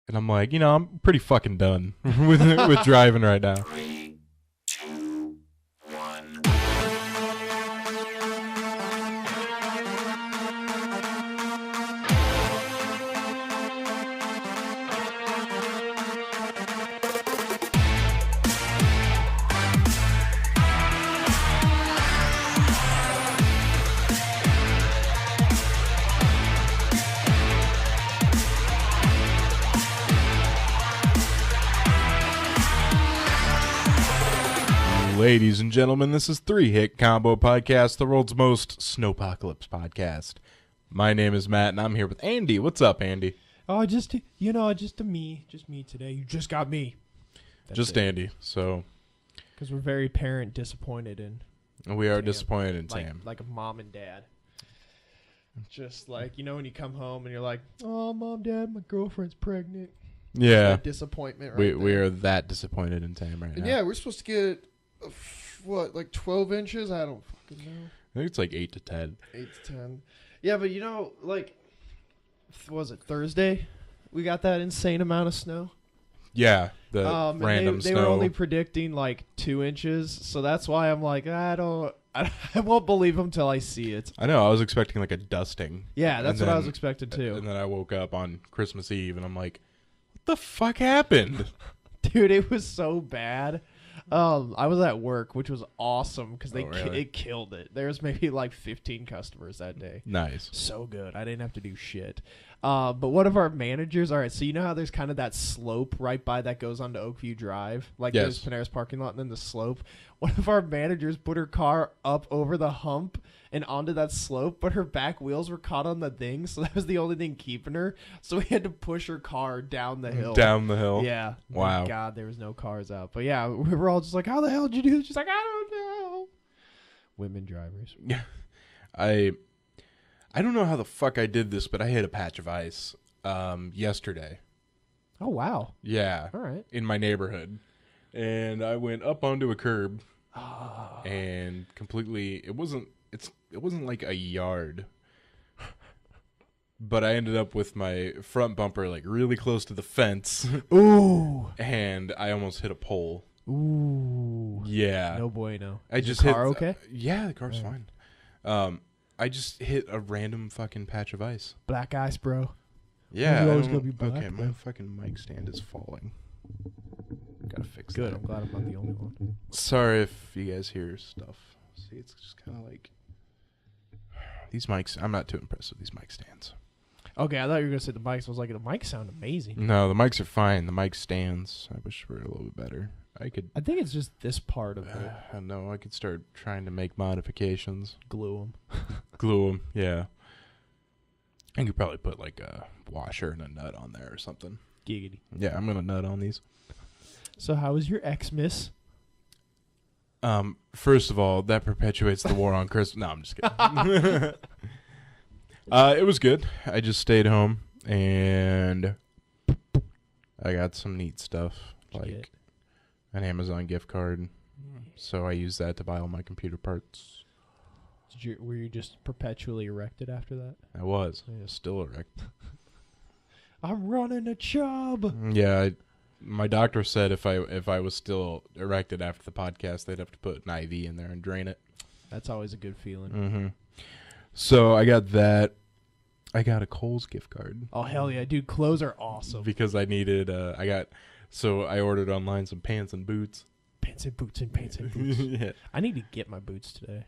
And I'm like, I'm pretty fucking done with driving right now. 3, 2, 1. Ladies and gentlemen, this is Three Hit Combo Podcast, the world's most snowpocalypse podcast. My name is Matt, and I'm here with Andy. What's up, Andy? Oh, just me today. You just got me. That's just it. Andy. So Because we're very parent disappointed in we are Tam. disappointed in Tam. like a mom and dad. Just like, when you come home and you're like, oh, Mom, Dad, my girlfriend's pregnant. Yeah, That disappointment right we there. are that disappointed in Tam right And now. yeah, we're supposed to get, 12 inches? I don't fucking know. I think it's like 8 to 10. 8 to 10. Yeah, but was it Thursday? We got that insane amount of snow. Yeah, the And random they snow. were only predicting like 2 inches, so that's why I'm like, I won't believe them till I see it. I know. I was expecting like a dusting. Yeah, that's And what I then- was expecting too. And then I woke up on Christmas Eve, and I'm like, what the fuck happened? Dude, it was so bad. I was at work, which was awesome because really? it killed it. There was maybe like 15 customers that day. Nice. So good. I didn't have to do shit. But one of our managers, all right, so you know how there's kind of that slope right by that goes onto Oakview Drive? Like Yes. there's Panera's parking lot and then the slope. One of our managers put her car up over the hump and onto that slope, but her back wheels were caught on the thing, so that was the only thing keeping her. So we had to push her car down the hill. Down the hill. Yeah. Wow. Thank God there was no cars out. But yeah, we were all just like, how the hell did you do this? She's like, I don't know. Women drivers. Yeah. I don't know how the fuck I did this, but I hit a patch of ice yesterday. Oh, wow. Yeah. All right. In my neighborhood. And I went up onto a curb and completely it wasn't like a yard. But I ended up with my front bumper like really close to the fence. Ooh. And I almost hit a pole. Ooh. Yeah. No bueno. I Is just your car hit okay? yeah, the car's Yeah. fine. I just hit a random fucking patch of ice. Black ice, bro. Yeah. You I always don't gotta know- be black, okay, my bro. fucking mic stand is falling. Gotta fix Good. that. I'm glad I'm not the only one. Sorry if you guys hear stuff. See, it's just kind of like these mics. I'm not too impressed with these mic stands. Okay, I thought you were going to say the mics. I was like, the mics sound amazing. No, the mics are fine. The mic stands, I wish were a little bit better. I could. I think it's just this part of it. I know. I could start trying to make modifications. Glue them. Glue them. Yeah. I could probably put like a washer and a nut on there or something. Giggity. Yeah, I'm gonna nut on these. So how was your Xmas? First of all, that perpetuates the war on Christmas. No, I'm just kidding. It was good. I just stayed home and I got some neat stuff like an Amazon gift card. So I used that to buy all my computer parts. Were you just perpetually erected after that? I was. Yeah. Still erect. I'm running a chub. Yeah, my doctor said if I was still erected after the podcast, they'd have to put an IV in there and drain it. That's always a good feeling. Mm-hmm. So I got that. I got a Kohl's gift card. Oh, hell yeah. Dude, clothes are awesome. Because I needed, so I ordered online some pants and boots. Pants and boots and pants and boots. Yeah. I need to get my boots today.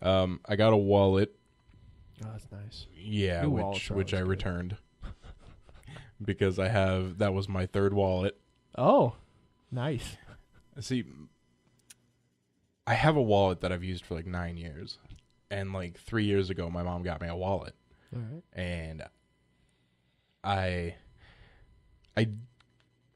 I got a wallet. Oh, that's nice. Yeah, New wallets are which I always good. returned. Because that was my third wallet. Oh, nice. See, I have a wallet that I've used for like 9 years. And like 3 years ago, my mom got me a wallet. All right. And I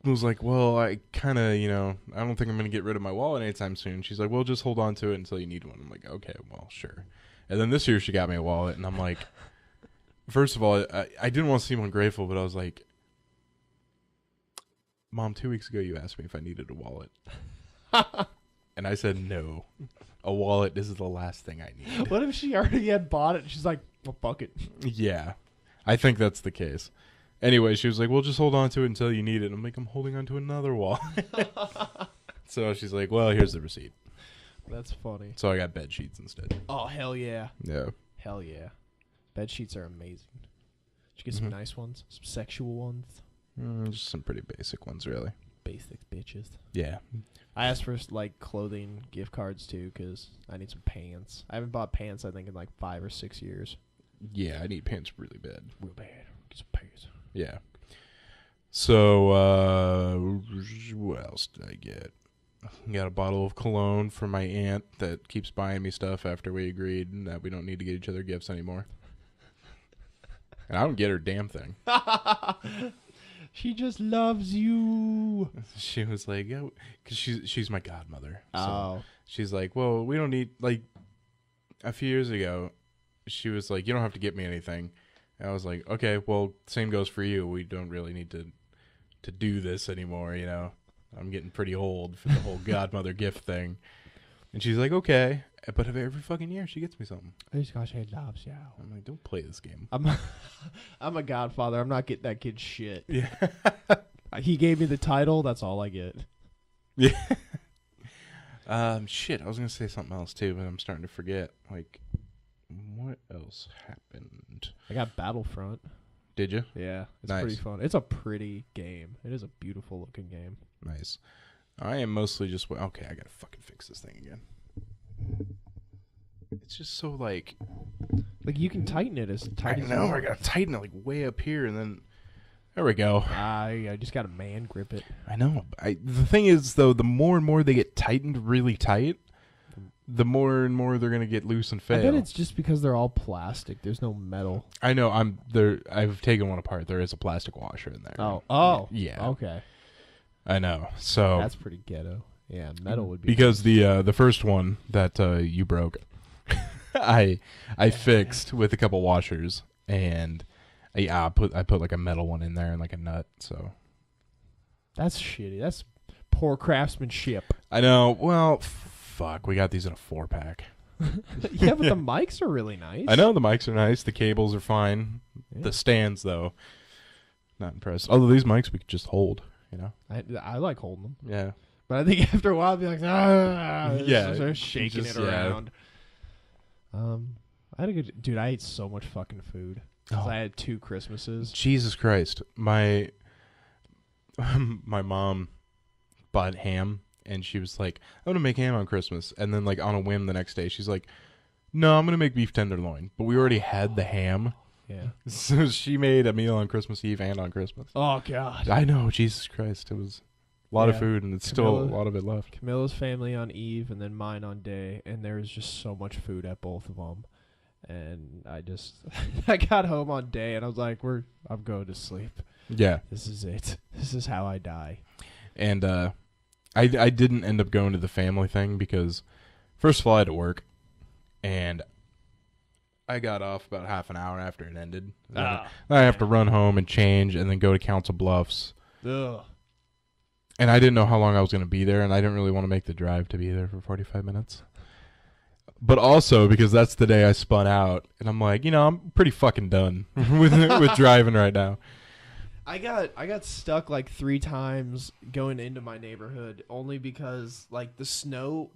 was like, well, I kind of, I don't think I'm going to get rid of my wallet anytime soon. She's like, well, just hold on to it until you need one. I'm like, okay, well, sure. And then this year she got me a wallet, and I'm like, first of all, I didn't want to seem ungrateful, but I was like, Mom, 2 weeks ago you asked me if I needed a wallet. And I said no. A wallet is the last thing I need. What if she already had bought it and she's like, well, fuck it. Yeah. I think that's the case. Anyway, she was like, well, just hold on to it until you need it. I'm like, I'm holding on to another wallet. So she's like, well, here's the receipt. That's funny. So I got bed sheets instead. Oh, hell yeah. Yeah. Hell yeah. Bed sheets are amazing. Did you get some nice ones? Some sexual ones? Just some pretty basic ones, really. Basic bitches. Yeah. I asked for like clothing gift cards too because I need some pants. I haven't bought pants I think in like 5 or 6 years. Yeah, I need pants really bad. Real bad. Get some pants. Yeah. So, what else did I get? I got a bottle of cologne from my aunt that keeps buying me stuff after we agreed that we don't need to get each other gifts anymore. And I don't get her a damn thing. She just loves you. She was like, yeah, because she's my godmother. So Oh. she's like, well, we don't need, like, a few years ago, she was like, you don't have to get me anything. And I was like, okay, well, same goes for you. We don't really need to do this anymore, you know. I'm getting pretty old for the whole godmother gift thing. And she's like, okay. But every fucking year she gets me something. Just because she loves you. I'm like, don't play this game. I'm a godfather. I'm not getting that kid shit. Yeah. He gave me the title. That's all I get. Yeah. Shit, I was going to say something else too, but I'm starting to forget. Like, what else happened? I got Battlefront. Did you? Yeah, it's Nice. pretty fun. It's a pretty game. It is a beautiful looking game. Nice. I am mostly just okay. I gotta fucking fix this thing again. It's just so like you can tighten it as tight I as know. you I want. gotta tighten it like way up here, and then there we go. I just got to man grip it. I know. The thing is though, the more and more they get tightened really tight, the more and more they're gonna get loose and fail. I bet it's just because they're all plastic. There's no metal. I know. I've taken one apart. There is a plastic washer in there. Oh. Yeah. Okay. I know. So That's pretty ghetto. Yeah, metal would be because the first one that you broke, I fixed with a couple washers, and I put like a metal one in there and like a nut. So That's shitty. That's poor craftsmanship. I know. Well, fuck, we got these in a 4-pack. Yeah, but the mics are really nice. I know the mics are nice. The cables are fine. Yeah. The stands though, not impressed. Although these mics we could just hold. You know. I like holding them. Yeah. But I think after a while, I'll be like, Yeah, start shaking just- it yeah. around. I had a good dude. I ate so much fucking food. 'Cause Oh. I had 2 Christmases. Jesus Christ, my mom bought ham, and she was like, "I'm gonna make ham on Christmas," and then like on a whim the next day, she's like, "No, I'm gonna make beef tenderloin," but we already had the ham, Yeah. so she made a meal on Christmas Eve and on Christmas. Oh God. I know, Jesus Christ, it was a lot of Yeah. food, and it's still a Camilla- lot of it left. Camilla's family on Eve, and then mine on day, and there was just so much food at both of them. And I just, I got home on day, and I was like, I'm going to sleep. Yeah, This is it. This is how I die. and I didn't end up going to the family thing because, first of all, I had to work, and I got off about half an hour after it ended. Then I have to run home and change, and then go to Council Bluffs. Ugh. And I didn't know how long I was going to be there, and I didn't really want to make the drive to be there for 45 minutes. But also because that's the day I spun out, and I'm like, I'm pretty fucking done with driving right now. I got stuck like 3 times going into my neighborhood only because like the snow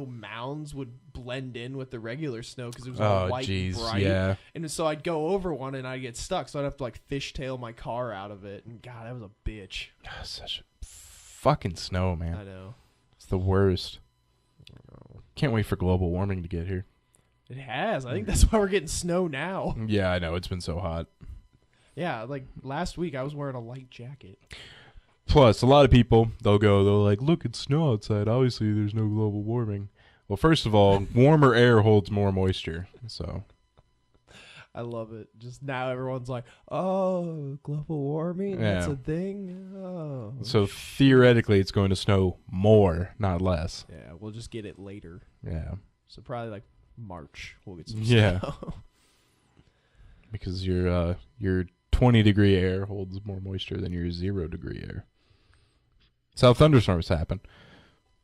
mounds would blend in with the regular snow because it was all Oh, white and jeez, bright. yeah. And so I'd go over one and I'd get stuck, so I'd have to like fishtail my car out of it. And God, that was a bitch. Such a fucking snow, man. I know. It's the worst. Can't wait for global warming to get here. It has. I think that's why we're getting snow now. Yeah, I know. It's been so hot. Yeah, like last week I was wearing a light jacket. Plus, a lot of people, they'll like, look, it's snow outside. Obviously, there's no global warming. Well, first of all, warmer air holds more moisture. So, I love it. Just now everyone's like, oh, global warming? That's Yeah. a thing? Oh. so theoretically, it's going to snow more, not less. Yeah, we'll just get it later. Yeah. So probably like March we'll get some Yeah. snow. Because your 20-degree air holds more moisture than your 0-degree air. That's how thunderstorms happen.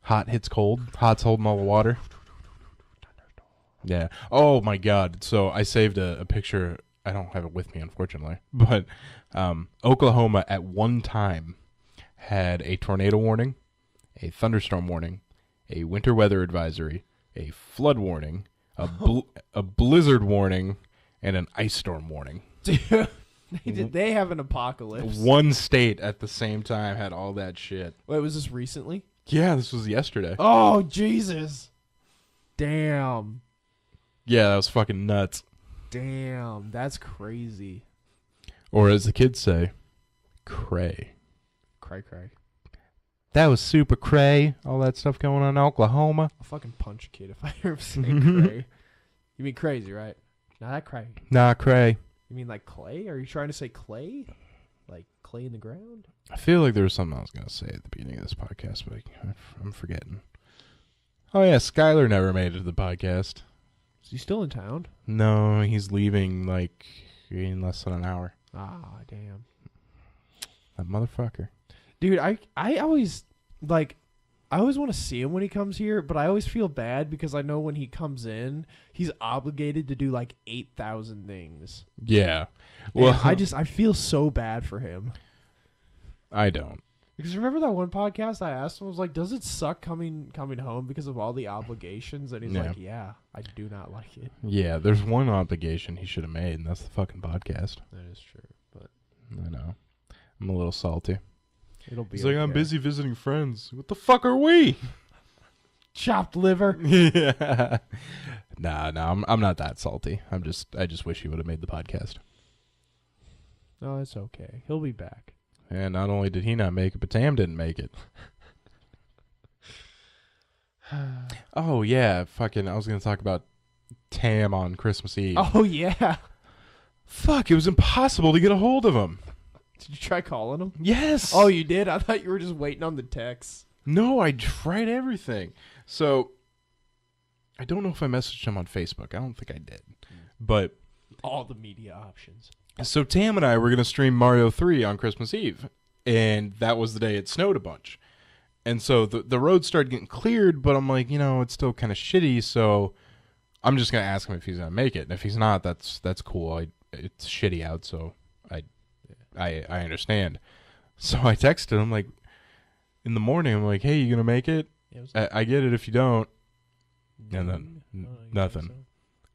Hot hits cold. Hot's holding all the water. Yeah. Oh my God. So I saved a picture I don't have it with me, unfortunately. But Oklahoma at one time had a tornado warning, a thunderstorm warning, a winter weather advisory, a flood warning, a blizzard warning, and an ice storm warning. Dude, they have an apocalypse. One state at the same time had all that shit. Wait, was this recently? Yeah, this was yesterday. Oh, Jesus. Damn. Yeah, that was fucking nuts. Damn, that's crazy. Or as the kids say, cray. Cray cray. That was super cray. All that stuff going on in Oklahoma. I'll fucking punch a kid if I ever say cray. You mean crazy, right? Not that cray. Nah, cray. You mean like clay? Are you trying to say clay? Like clay in the ground? I feel like there was something I was going to say at the beginning of this podcast, but I'm forgetting. Oh, yeah, Skylar never made it to the podcast. Is he still in town? No, he's leaving, like, in less than an hour. Ah, damn. That motherfucker. Dude, I always, like, I always want to see him when he comes here, but I always feel bad because I know when he comes in, he's obligated to do, like, 8,000 things. Yeah. Well, And I feel so bad for him. I don't. Because remember that one podcast I asked him, I was like, does it suck coming home because of all the obligations? And he's like, yeah, I do not like it. Yeah, there's one obligation he should have made, and that's the fucking podcast. That is true, but I know. I'm a little salty. it'll be He's like, I'm okay. busy visiting friends. What the fuck are we? Chopped liver. Yeah. Nah, I'm not that salty. I just wish he would have made the podcast. No, it's okay. He'll be back. And not only did he not make it, but Tam didn't make it. Oh, yeah. Fucking, I was going to talk about Tam on Christmas Eve. Oh, yeah. Fuck, it was impossible to get a hold of him. Did you try calling him? Yes. Oh, you did? I thought you were just waiting on the text. No, I tried everything. So, I don't know if I messaged him on Facebook. I don't think I did. But All the media options. so Tam and I were going to stream Mario 3 on Christmas Eve, and that was the day it snowed a bunch. And so the road started getting cleared, but I'm like, it's still kind of shitty, so I'm just going to ask him if he's going to make it. And if he's not, that's cool. It's shitty out, so I understand. So I texted him, like, in the morning, I'm like, hey, you going to make it? Yeah, I get it if you don't. And then you nothing. think so?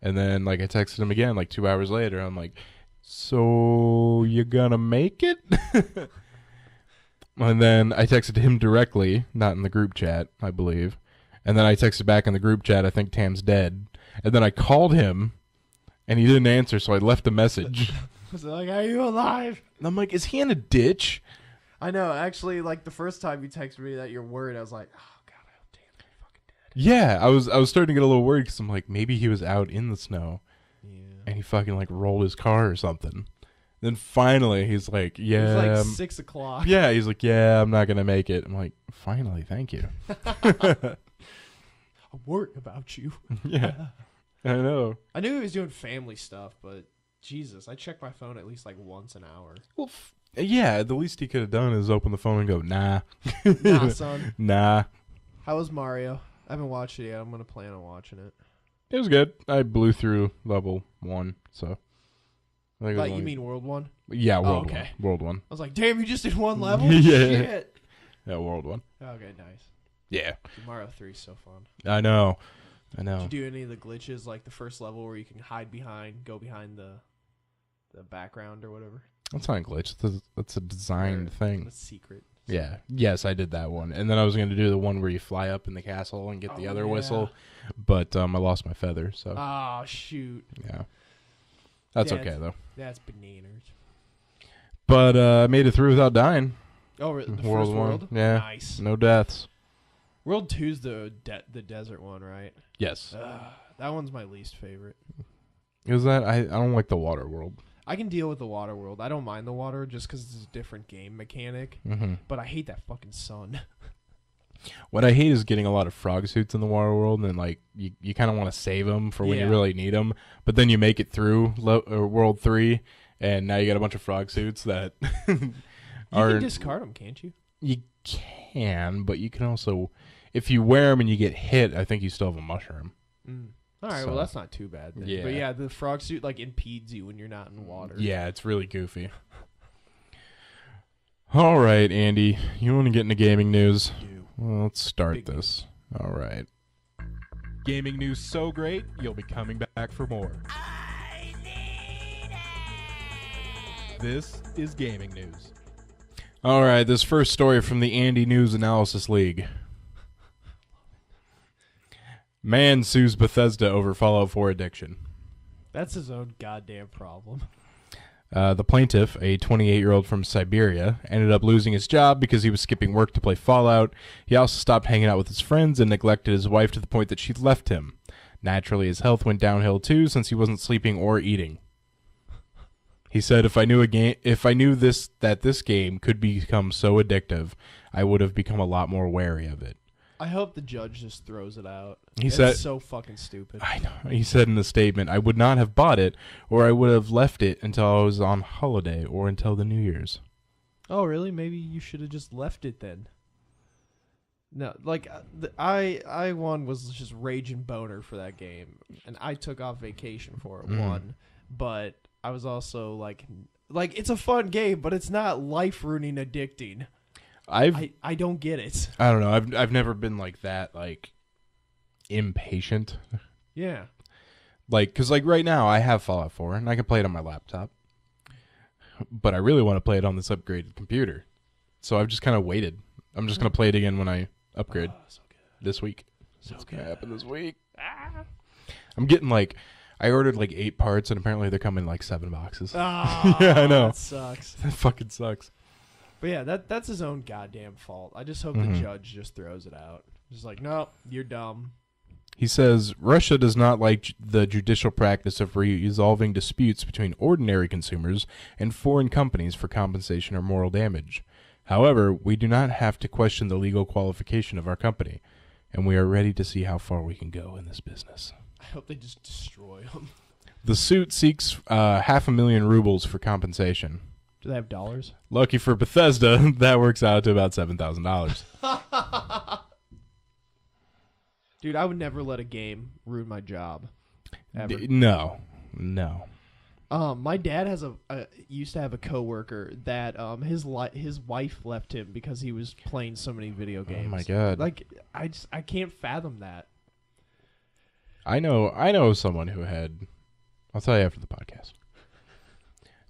And then, like, I texted him again, like, 2 hours later. I'm like, so you gonna make it? And then I texted him directly, not in the group chat, I believe. And then I texted back in the group chat, I think Tam's dead. And then I called him, and he didn't answer, so I left a message. Was it like, are you alive? And I'm like, is he in a ditch? I know. Actually, like, the first time you texted me that you're worried, I was like, oh, God, I hope Tam's fucking dead. Yeah, I was starting to get a little worried, because I'm like, maybe he was out in the snow. Yeah. And he fucking, like, rolled his car or something. Then finally, he's like, yeah. It was like 6 o'clock. Yeah, he's like, yeah, I'm not going to make it. I'm like, finally, thank you. I'm worried about you. Yeah, I know. I knew he was doing family stuff, but Jesus, I check my phone at least like once an hour. Well, yeah, the least he could have done is open the phone and go, nah. Nah, son. Nah. How was Mario? I haven't watched it yet. I'm going to plan on watching it. It was good. I blew through level 1, so. I think it was Like, you only- mean World 1? Yeah, World okay. 1. World 1. I was like, damn, you just did one level? Yeah. Shit. Yeah, World 1. Okay, nice. Yeah. Dude, Mario 3 is so fun. I know. Did you do any of the glitches, like the first level where you can hide behind, go behind the background or whatever? That's not a glitch. That's a designed Or thing. The secret. Yeah. Yes, I did that one. And then I was going to do the one where you fly up in the castle and get the other whistle. But I lost my feather, so. Oh, shoot. Yeah. That's Yeah, okay, though. That's bananas. But I made it through without dying. Oh, the first World 1. world? Yeah. Nice. No deaths. World 2's the desert one, right? Yes. That one's my least favorite. Is that? I don't like the water world. I can deal with the water world. I don't mind the water just because it's a different game mechanic. Mm-hmm. But I hate that fucking sun. What I hate is getting a lot of frog suits in the water world, and like you kind of want to save them for when you Yeah. really need them. But then you make it through World 3, and now you got a bunch of frog suits that You are. can discard them, can't you? You can, but you can also, if you wear them and you get hit, I think you still have a mushroom. Mm. All right, So- well, that's not too bad then. Yeah. But yeah, the frog suit, like, impedes you when you're not in water. Yeah, it's really goofy. All right, Andy, you want to get into gaming news? Well, let's start Big this. All right. Gaming news so great, you'll be coming back for more. This is gaming news. All right, this first story from the Andy News Analysis League. Man sues Bethesda over Fallout 4 addiction. That's his own goddamn problem. The plaintiff, a 28-year-old from Siberia, ended up losing his job because he was skipping work to play Fallout. He also stopped hanging out with his friends and neglected his wife to the point that she left him. Naturally, his health went downhill too since he wasn't sleeping or eating. He said, "If I knew that this game could become so addictive, I would have become a lot more wary of it." I hope the judge just throws it out. He It's said- so fucking stupid. I know. He said in the statement, "I would not have bought it, or I would have left it until I was on holiday or until the New Year's." Oh, really? Maybe you should have just left it then. No, like I one was just raging boner for that game, and I took off vacation for it. One, but I was also like it's a fun game, but it's not life ruining addicting. I don't get it. I don't know. I've never been like that, like impatient. Yeah. Like, cause like right now I have Fallout 4 and I can play it on my laptop, but I really want to play it on this upgraded computer. So I've just kind of waited. I'm just gonna play it again when I upgrade So good. this week. So It's good. gonna happen this week. I'm getting like, I ordered like 8 parts and apparently they're coming in like 7 boxes. Oh, Yeah, I know. That sucks. That fucking sucks. But yeah, that's his own goddamn fault. I just hope Mhm. the judge just throws it out. Just like, no, you're dumb. He says Russia does not like the judicial practice of resolving disputes between ordinary consumers and foreign companies for compensation or moral damage. However, we do not have to question the legal qualification of our company, and we are ready to see how far we can go in this business. I hope they just destroy him. The suit seeks 500,000 rubles for compensation. Do they have dollars? Lucky for Bethesda, that works out to about $7,000. Dude, I would never let a game ruin my job. Ever. No. My dad has used to have a coworker that his wife left him because he was playing so many video games. Oh my God. Like I can't fathom that. I know someone who had. I'll tell you after the podcast.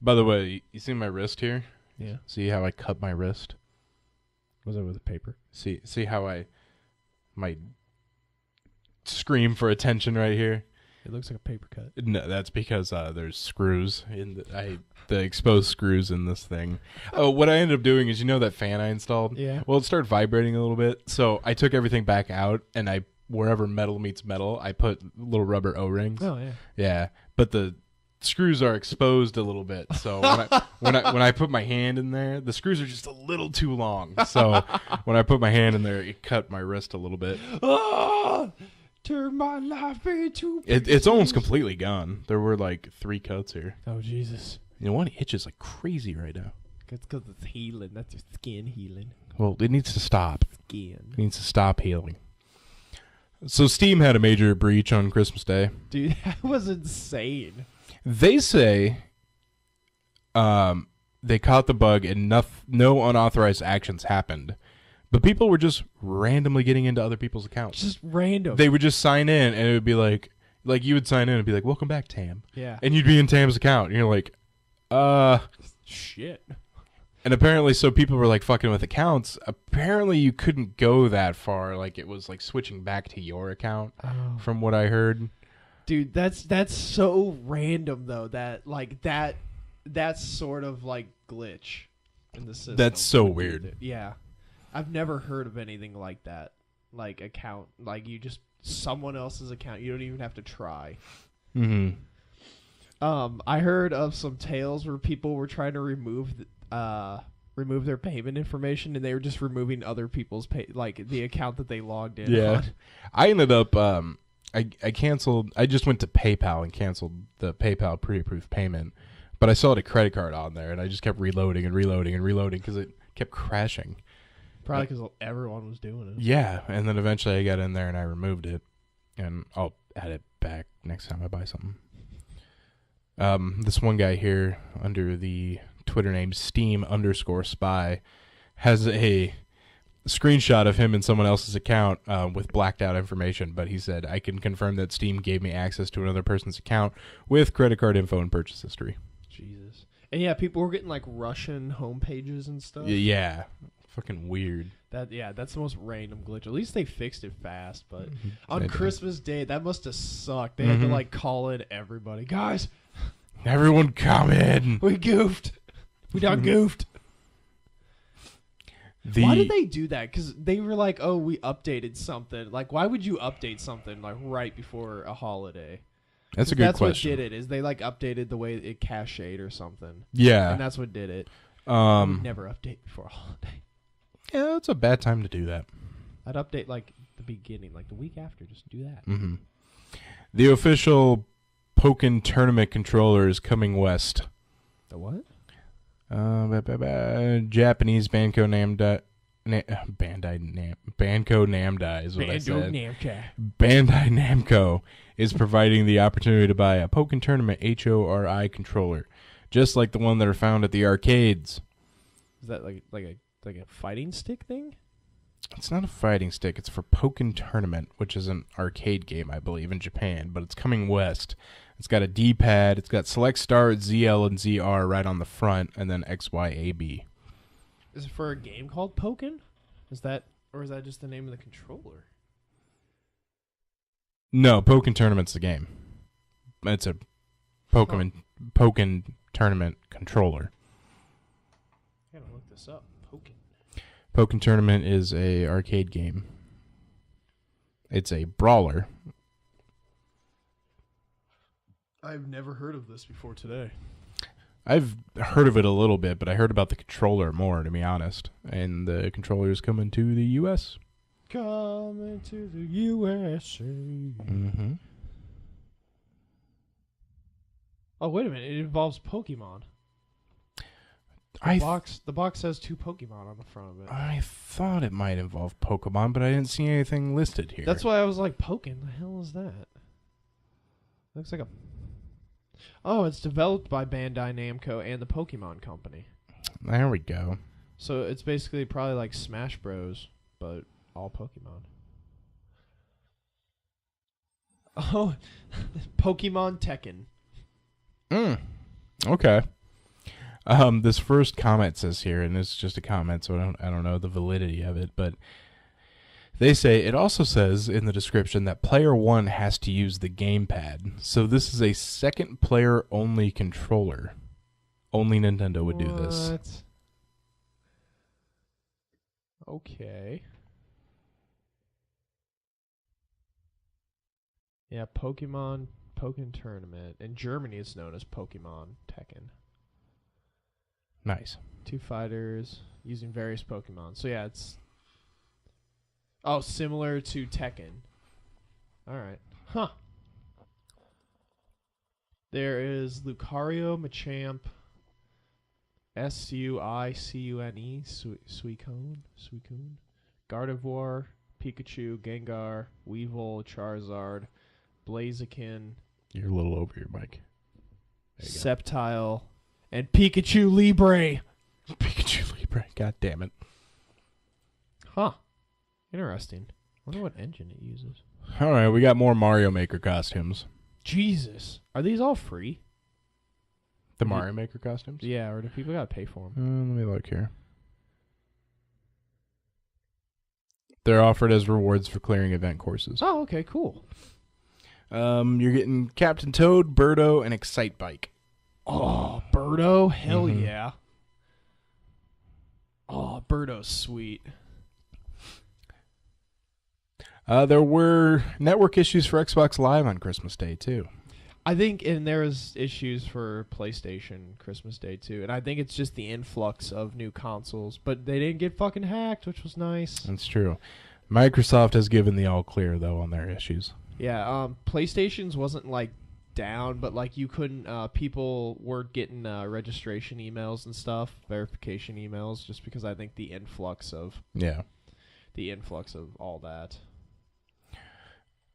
By the way, you see my wrist here? Yeah. See how I cut my wrist? Was it with a paper? See how I my scream for attention right here? It looks like a paper cut. No, that's because there's screws in the exposed screws in this thing. Oh, what I ended up doing is, you know that fan I installed? Yeah. Well, it started vibrating a little bit, so I took everything back out, and wherever metal meets metal, I put little rubber O-rings. Oh yeah. Yeah, but the screws are exposed a little bit, so when I put my hand in there, the screws are just a little too long. So when I put my hand in there, it cut my wrist a little bit. Ah! Turn my life into It's almost completely gone. There were like 3 cuts here. Oh Jesus. You know, one itches like crazy right now. It's because it's healing. That's your skin healing. Well, it needs to stop. Skin. It needs to stop healing. So Steam had a major breach on Christmas Day. Dude, that was insane. They say they caught the bug and no unauthorized actions happened. But people were just randomly getting into other people's accounts. Just random. They would just sign in, and it would be like you would sign in and be like, "Welcome back, Tam." Yeah. And you'd be in Tam's account, and you're like, Shit. And apparently, so people were like fucking with accounts. Apparently, you couldn't go that far. Like, it was like switching back to your account, from what I heard. Dude, that's so random though. That's sort of like glitch in the system. That's so weird. Yeah. I've never heard of anything like that. Like account, like you just someone else's account. You don't even have to try. Mm-hmm. I heard of some tales where people were trying to remove their payment information, and they were just removing other people's the account that they logged in. Yeah. on. I ended up I canceled. I just went to PayPal and canceled the PayPal pre-approved payment, but I still had a credit card on there, and I just kept reloading because it kept crashing. Probably because everyone was doing it. Yeah, and then eventually I got in there and I removed it, and I'll add it back next time I buy something. This one guy here under the Twitter name Steam_spy has a screenshot of him in someone else's account with blacked out information, but he said, I can confirm that Steam gave me access to another person's account with credit card info and purchase history. Jesus. And yeah, people were getting like Russian homepages and stuff. Yeah. Fucking weird. That's the most random glitch. At least they fixed it fast, but on They did. Christmas Day, that must have sucked. They had to like call in everybody. Guys, Everyone come in. we goofed. We done goofed. Why did they do that? Because they were like, oh, we updated something. Like, why would you update something like right before a holiday? That's a good question. That's what did it, is they like updated the way it cached or something. Yeah. And that's what did it. I would never update before a holiday. Yeah, it's a bad time to do that. I'd update like the beginning, like the week after. Just do that. Mm-hmm. The official Pokken tournament controller is coming west. The what? Japanese Banco Namdai. Banco Namdai is what I said. Bandai Namco is providing the opportunity to buy a Pokken Tournament HORI controller, just like the one that are found at the arcades. Is that like a fighting stick thing? It's not a fighting stick. It's for Pokken Tournament, which is an arcade game, I believe, in Japan, but it's coming west. It's got a D-pad. It's got select start, ZL, and ZR right on the front, and then X, Y, A, B. Is it for a game called Pokken? Is that just the name of the controller? No, Pokken Tournament's the game. It's a Pokken Tournament controller. I gotta look this up. Pokken. Pokken Tournament is a arcade game. It's a brawler. I've never heard of this before today. I've heard of it a little bit, but I heard about the controller more, to be honest. And the controller is coming to the U.S. Coming to the USA. Mm-hmm. Oh, wait a minute. It involves Pokemon. The box has 2 Pokemon on the front of it. I thought it might involve Pokemon, but I didn't see anything listed here. That's why I was like, Pokken? The hell is that? Looks like a... Oh, it's developed by Bandai Namco and the Pokemon Company. There we go. So it's basically probably like Smash Bros, but all Pokemon. Oh, Pokemon Tekken. Okay. This first comment says here, and it's just a comment, so I don't know the validity of it, but they say it also says in the description that player 1 has to use the gamepad. So this is a second player only controller. Only Nintendo would do this. What? Okay. Yeah, Pokken Tournament. In Germany, it's known as Pokemon Tekken. Nice. 2 fighters using various Pokemon. So yeah, it's... Oh, similar to Tekken. Alright. Huh. There is Lucario, Machamp, Suicune, Suicune, Gardevoir, Pikachu, Gengar, Weevil, Charizard, Blaziken. You're a little over your mic. Sceptile, and Pikachu Libre. Pikachu Libre. God damn it. Huh. Interesting. I wonder what engine it uses. All right, we got more Mario Maker costumes. Jesus. Are these all free? The Mario Maker costumes? Yeah, or do people gotta pay for them? Let me look here. They're offered as rewards for clearing event courses. Oh, okay, cool. You're getting Captain Toad, Birdo, and Excite Bike. Oh, Birdo? Hell Mhm. yeah. Oh, Birdo's sweet. There were network issues for Xbox Live on Christmas Day, too. I think, and there was issues for PlayStation Christmas Day, too. And I think it's just the influx of new consoles. But they didn't get fucking hacked, which was nice. That's true. Microsoft has given the all clear, though, on their issues. Yeah, PlayStation's wasn't, like, down, but, like, you couldn't, people were getting registration emails and stuff, verification emails, just because I think the influx of Yeah. all that.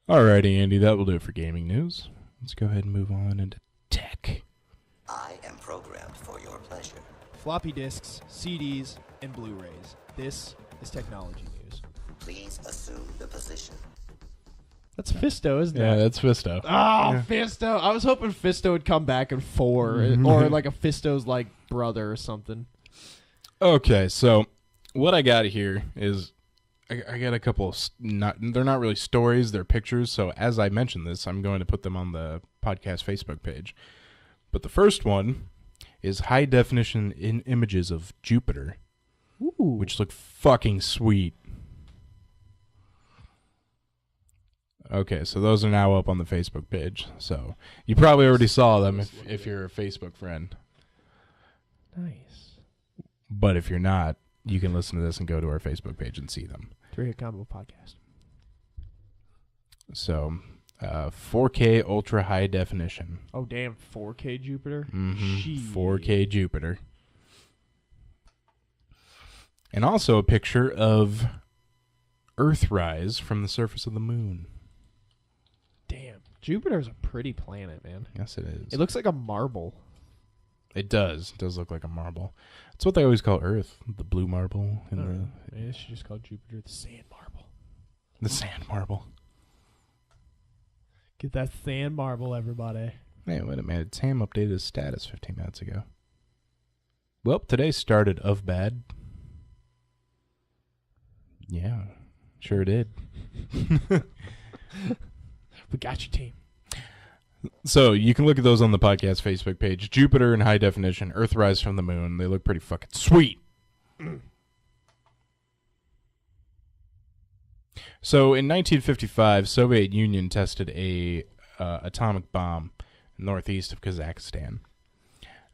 Alrighty, Andy, that will do it for gaming news. Let's go ahead and move on into tech. I am programmed for your pleasure. Floppy disks, CDs, and Blu-rays. This is technology news. Please assume the position. That's Fisto, isn't Yeah, it? that's Fisto. Oh, Fisto. I was hoping Fisto would come back in 4, or like a Fisto's like brother or something. Okay, so what I got here is I got a couple of they're not really stories, they're pictures. So as I mentioned this, I'm going to put them on the podcast Facebook page. But the first one is high definition images of Jupiter, which look fucking sweet. Okay, so those are now up on the Facebook page. So you probably already saw them if you're a Facebook friend. Nice. But if you're not, you can listen to this and go to our Facebook page and see them. 3-Hit Combo Podcast. So, 4K ultra high definition. Oh, damn. 4K Jupiter? Mm-hmm. 4K Jupiter. And also a picture of Earthrise from the surface of the moon. Damn. Jupiter's a pretty planet, man. Yes, it is. It looks like a marble. It does. It does look like a marble. It's what they always call Earth, the blue marble. And Maybe they should just call Jupiter the sand marble. the sand marble. Get that sand marble, everybody. Hey, wait a minute. Sam updated his status 15 minutes ago. Well, today started of bad. Yeah, sure did. We got your team. So you can look at those on the podcast Facebook page. Jupiter in high definition, Earthrise from the moon. They look pretty fucking sweet. So in 1955, Soviet Union tested a atomic bomb northeast of Kazakhstan.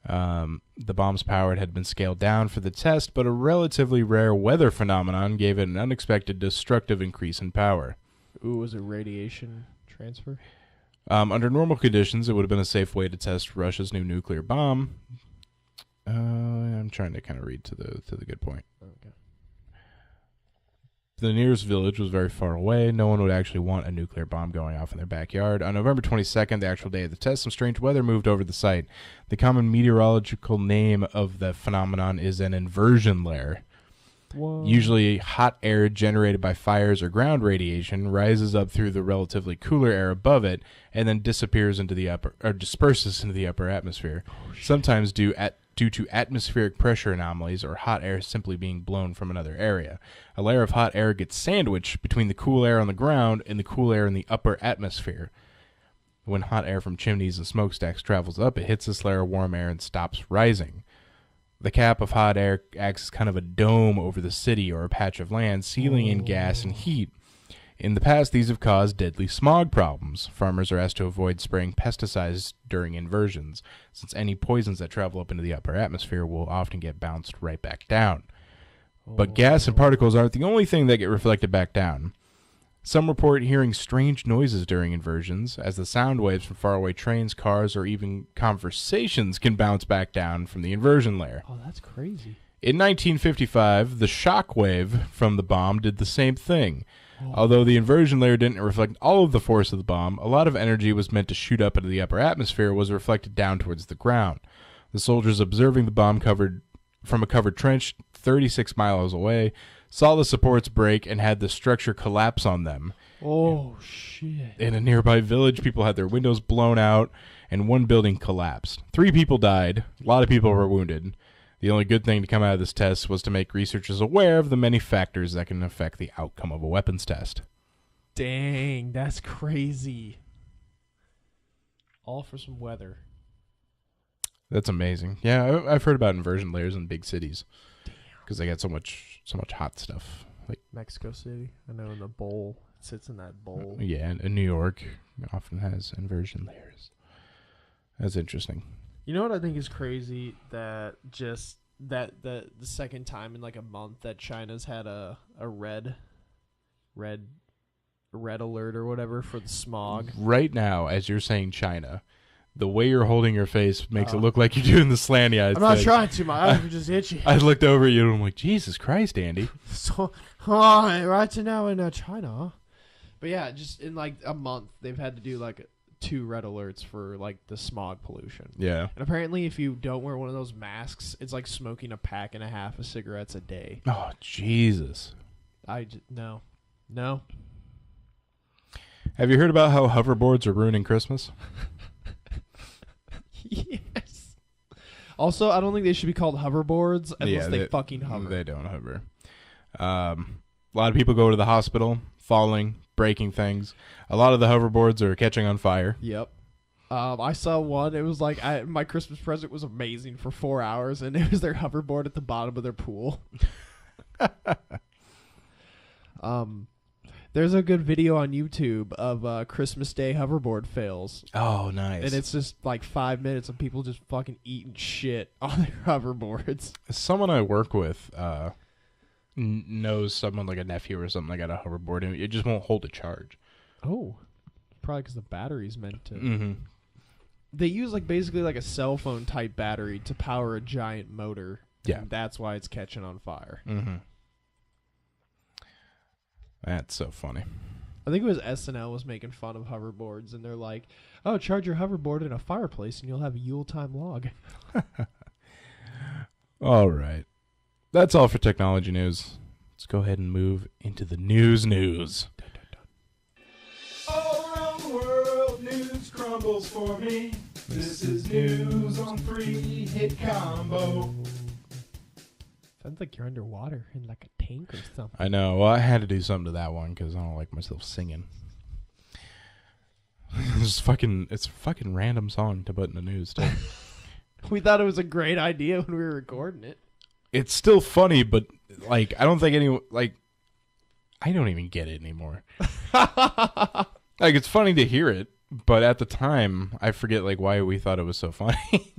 The bomb's power had been scaled down for the test, but a relatively rare weather phenomenon gave it an unexpected destructive increase in power. Ooh, was it radiation transfer? Under normal conditions, it would have been a safe way to test Russia's new nuclear bomb. I'm trying to kind of read to the good point. Okay. The nearest village was very far away. No one would actually want a nuclear bomb going off in their backyard. On November 22nd, the actual day of the test, some strange weather moved over the site. The common meteorological name of the phenomenon is an inversion layer. Whoa. Usually hot air generated by fires or ground radiation rises up through the relatively cooler air above it and then disappears into the upper or disperses into the upper atmosphere. Sometimes due to atmospheric pressure anomalies or hot air simply being blown from another area. A layer of hot air gets sandwiched between the cool air on the ground and the cool air in the upper atmosphere. When hot air from chimneys and smokestacks travels up, it hits this layer of warm air and stops rising. The cap of hot air acts as kind of a dome over the city or a patch of land, sealing in gas and heat. In the past, these have caused deadly smog problems. Farmers are asked to avoid spraying pesticides during inversions, since any poisons that travel up into the upper atmosphere will often get bounced right back down. But gas and particles aren't the only thing that get reflected back down. Some report hearing strange noises during inversions, as the sound waves from faraway trains, cars, or even conversations can bounce back down from the inversion layer. Oh, that's crazy. In 1955, the shock wave from the bomb did the same thing. Although the inversion layer didn't reflect all of the force of the bomb, a lot of energy was meant to shoot up into the upper atmosphere was reflected down towards the ground. The soldiers observing the bomb from a covered trench 36 miles away saw the supports break and had the structure collapse on them. Oh, shit. In a nearby village, people had their windows blown out, and one building collapsed. 3 people died. A lot of people were wounded. The only good thing to come out of this test was to make researchers aware of the many factors that can affect the outcome of a weapons test. Dang, that's crazy. All for some weather. That's amazing. Yeah, I've heard about inversion layers in big cities because they got so much hot stuff. Like Mexico City. I know in the bowl. It sits in that bowl. yeah, and New York often has inversion layers. That's interesting. You know what I think is crazy? That just the second time in like a month that China's had a red alert or whatever for the smog. Right now, as you're saying China, the way you're holding your face makes it look like you're doing the slanty eyes. I'm not trying to. My eyes are just itchy. I looked over at you and I'm like, Jesus Christ, Andy. So, right now in China, But yeah, just in like a month, they've had to do like 2 red alerts for like the smog pollution. Yeah. And apparently, if you don't wear one of those masks, it's like smoking a pack and a half of cigarettes a day. Oh, Jesus. No. Have you heard about how hoverboards are ruining Christmas? Yes. Also, I don't think they should be called hoverboards unless they fucking hover. They don't hover. A lot of people go to the hospital, falling, breaking things. A lot of the hoverboards are catching on fire. Yep. I saw one. It was like my Christmas present was amazing for 4 hours, and it was their hoverboard at the bottom of their pool. There's a good video on YouTube of Christmas Day hoverboard fails. Oh, nice. And it's just like 5 minutes of people just fucking eating shit on their hoverboards. Someone I work with knows someone like a nephew or something that got a hoverboard, and it just won't hold a charge. Oh. Probably because the battery's meant to. Mm-hmm. They use like basically like a cell phone type battery to power a giant motor. Yeah. And that's why it's catching on fire. Mm-hmm. That's so funny. I think it was SNL was making fun of hoverboards, and they're like, "Oh, charge your hoverboard in a fireplace, and you'll have a Yule time log." All right, that's all for technology news. Let's go ahead and move into the news. All around the world, news crumbles for me. This is news on 3-hit combo. Sounds like you're underwater in like a tank or something. I know. Well, I had to do something to that one because I don't like myself singing. It's a fucking random song to put in the news too. We thought it was a great idea when we were recording it. It's still funny, but like I don't think I don't even get it anymore. Like it's funny to hear it, but at the time I forget like why we thought it was so funny.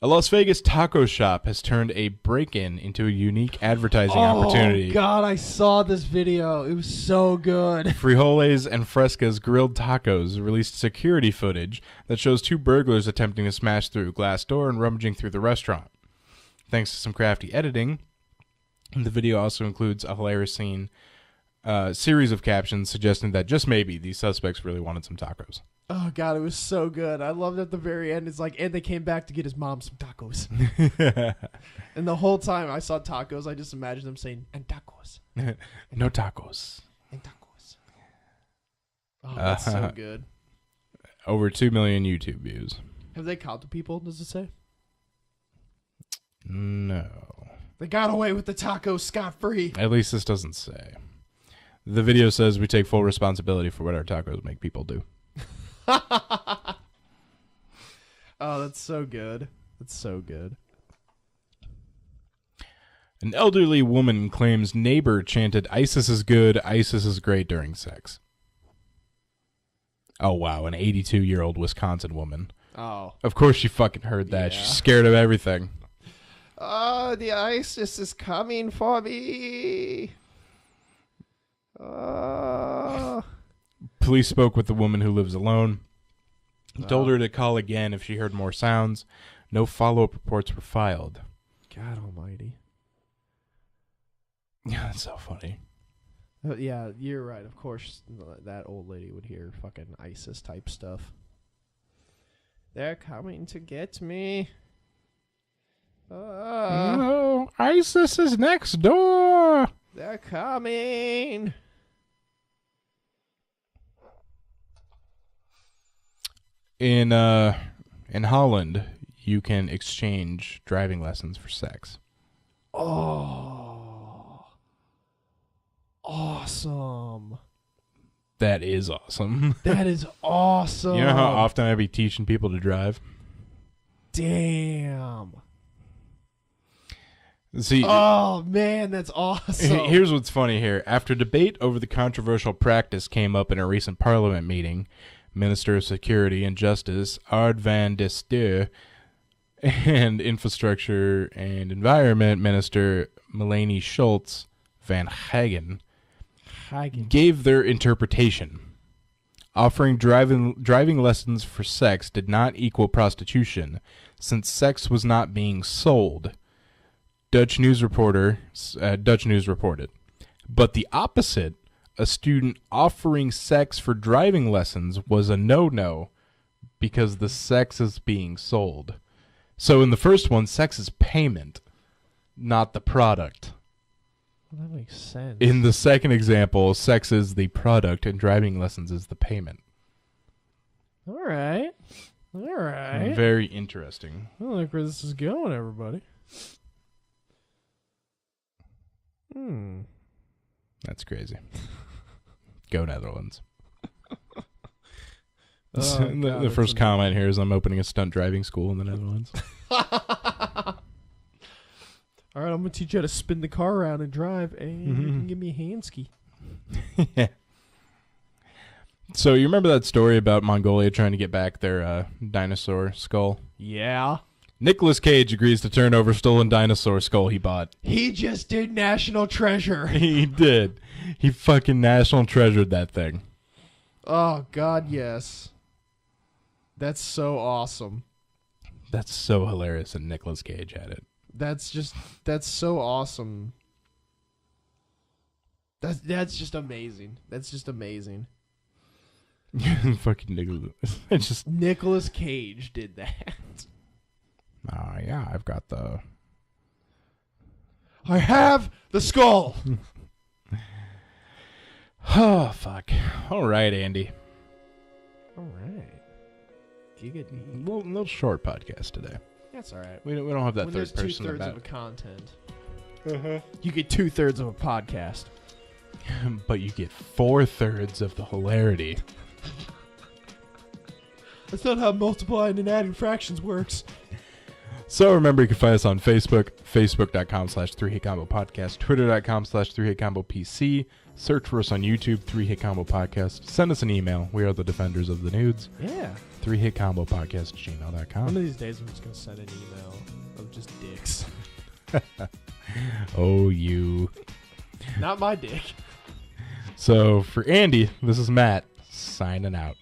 A Las Vegas taco shop has turned a break-in into a unique advertising opportunity. Oh, God, I saw this video. It was so good. Frijoles and Fresca's Grilled Tacos released security footage that shows 2 burglars attempting to smash through a glass door and rummaging through the restaurant. Thanks to some crafty editing, the video also includes a hilarious series of captions suggesting that just maybe these suspects really wanted some tacos. Oh, God, it was so good. I loved at the very end. It's like, and they came back to get his mom some tacos. And the whole time I saw tacos, I just imagined them saying, and tacos. No tacos. And tacos. Oh, that's so good. Over 2 million YouTube views. Have they caught the people, does it say? No. They got away with the tacos scot-free. At least this doesn't say. The video says we take full responsibility for what our tacos make people do. Oh, that's so good. That's so good. An elderly woman claims neighbor chanted ISIS is good, ISIS is great during sex. Oh, wow. An 82-year-old Wisconsin woman. Oh. Of course she fucking heard that. Yeah. She's scared of everything. Oh, the ISIS is coming for me. Police spoke with the woman who lives alone. Told her to call again if she heard more sounds. No follow-up reports were filed. God almighty. Yeah, that's so funny. Yeah, you're right. Of course, that old lady would hear fucking ISIS type stuff. They're coming to get me. No, ISIS is next door. They're coming. In Holland, you can exchange driving lessons for sex. Oh. Awesome. That is awesome. That is awesome. You know how often I'd be teaching people to drive? Damn. See, oh, man, that's awesome. Here's what's funny here. After debate over the controversial practice came up in a recent parliament meeting, Minister of Security and Justice Ard van de Steur and Infrastructure and Environment Minister Melanie Schultz van Hagen gave their interpretation. Offering driving lessons for sex did not equal prostitution, since sex was not being sold. Dutch News reported. But the opposite a student offering sex for driving lessons was a no-no because the sex is being sold. So in the first one, sex is payment, not the product. Well, that makes sense. In the second example, sex is the product and driving lessons is the payment. All right. Very interesting. I don't like where this is going, everybody. That's crazy. Go Netherlands. Oh, the God, first comment here is I'm opening a stunt driving school in the Netherlands. All right, I'm going to teach you how to spin the car around and drive, and you can give me a hand ski. Yeah. So you remember that story about Mongolia trying to get back their dinosaur skull? Yeah. Nicolas Cage agrees to turn over stolen dinosaur skull he bought. He just did National Treasure. He did. He fucking national treasured that thing. Oh, God, yes. That's so awesome. That's so hilarious, and Nicolas Cage had it. That's so awesome. That's just amazing. That's just amazing. Fucking Nicolas. Nicolas Cage did that. Yeah, I've got the... I have the skull. Oh, fuck. All right, Andy. All right. Giggity. Little short podcast today. That's all right. We don't have that When third there's person 2/3 about. of a content, you get 2/3 of a podcast. But you get 4/3 of the hilarity. That's not how multiplying and adding fractions works. So remember, you can find us on Facebook, facebook.com/3hitcombo podcast, twitter.com/3hitcombo PC. Search for us on YouTube, 3 Hit Combo Podcast. Send us an email. We are the defenders of the nudes. Yeah. 3hitcombopodcast@gmail.com. One of these days, I'm just gonna send an email of just dicks. Oh, you. Not my dick. So for Andy, this is Matt signing out.